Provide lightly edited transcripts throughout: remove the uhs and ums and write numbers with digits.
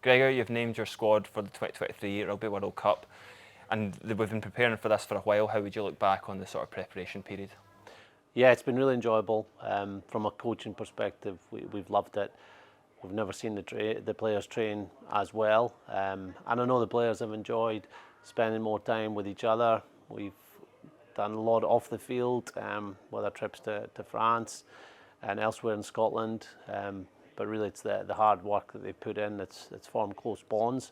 Gregor, you've named your squad for the 2023 Rugby World Cup, and we've been preparing for this for a while. How would you look back on the sort of preparation period? Yeah, it's been really enjoyable. From a coaching perspective, we've loved it. We've never seen the players train as well, and I know the players have enjoyed spending more time with each other. We've done a lot off the field, whether trips to France and elsewhere in Scotland. But really, it's the hard work that they put in. It's formed close bonds,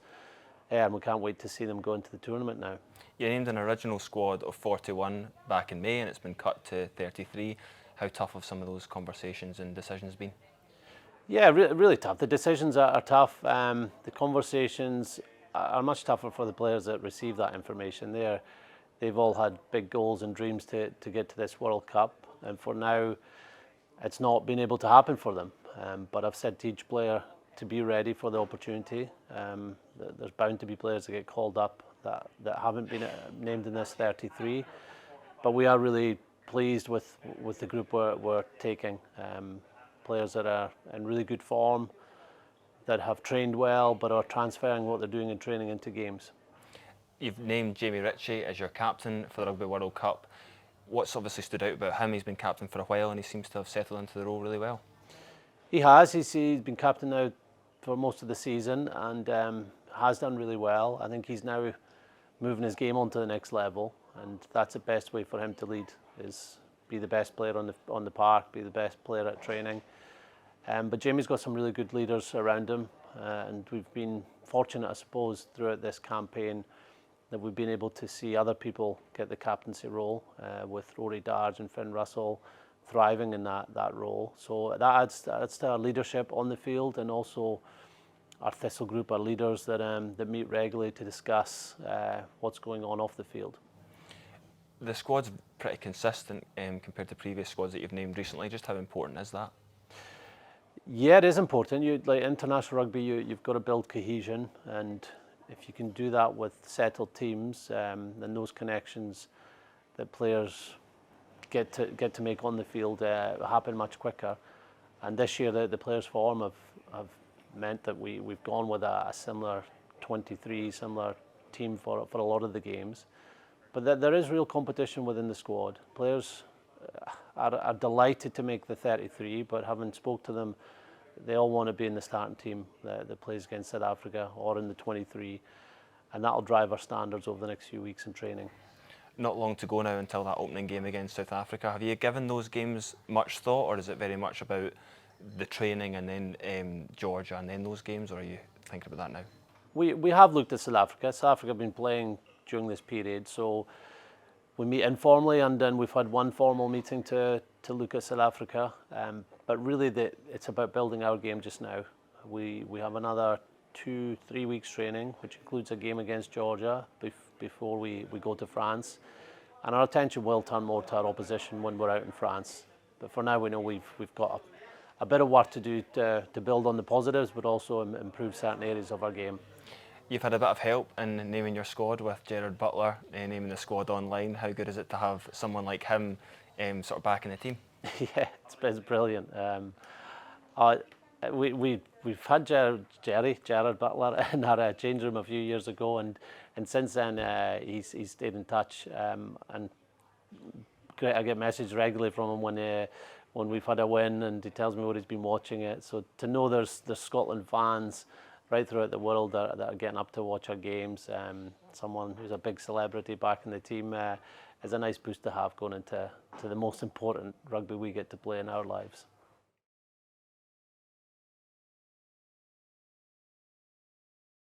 and we can't wait to see them go into the tournament now. You named an original squad of 41 back in May, and it's been cut to 33. How tough have some of those conversations and decisions been? Yeah, really tough. The decisions are tough. The conversations are much tougher for the players that receive that information. They've all had big goals and dreams to get to this World Cup, and for now, it's not been able to happen for them. But I've said to each player to be ready for the opportunity. There's bound to be players that get called up that haven't been named in this 33. But we are really pleased with the group we're taking. Players that are in really good form, that have trained well, but are transferring what they're doing in training into games. You've named Jamie Ritchie as your captain for the Rugby World Cup. What's obviously stood out about him? He's been captain for a while and he seems to have settled into the role really well. He has. He's been captain now for most of the season and has done really well. I think he's now moving his game on to the next level, and that's the best way for him to lead, is be the best player on the park, be the best player at training. But Jamie's got some really good leaders around him, and we've been fortunate, I suppose, throughout this campaign that we've been able to see other people get the captaincy role, with Rory Darge and Finn Russell thriving in that role. So that adds to our leadership on the field, and also our Thistle group are leaders that meet regularly to discuss what's going on off the field. The squad's pretty consistent compared to previous squads that you've named recently. Just how important is that? Yeah, it is important. Like international rugby, you've got to build cohesion, and if you can do that with settled teams, then those connections that players get to make on the field happen much quicker. And this year, the players' form have meant that we've gone with a similar 23, similar team for a lot of the games. But there is real competition within the squad. Players are delighted to make the 33, but having spoke to them, they all want to be in the starting team that plays against South Africa or in the 23, and that'll drive our standards over the next few weeks in training. Not long to go now until that opening game against South Africa. Have you given those games much thought, or is it very much about the training and then Georgia and then those games, or are you thinking about that now? We have looked at South Africa. South Africa have been playing during this period, so we meet informally, and then we've had one formal meeting to look at South Africa. But really, it's about building our game just now. We have another 2-3 weeks training, which includes a game against Georgia before we go to France, and our attention will turn more to our opposition when we're out in France. But for now, we know we've got a bit of work to do to build on the positives, but also improve certain areas of our game. You've had a bit of help in naming your squad with Gerard Butler naming the squad online. How good is it to have someone like him sort of back in the team? Yeah, it's brilliant. We've had Gerard Butler in our change room a few years ago, and since then he's stayed in touch. And I get messages regularly from him when we've had a win, and he tells me what he's been watching it. So to know there's Scotland fans right throughout the world that are getting up to watch our games, someone who's a big celebrity back in the team, is a nice boost to have going into the most important rugby we get to play in our lives.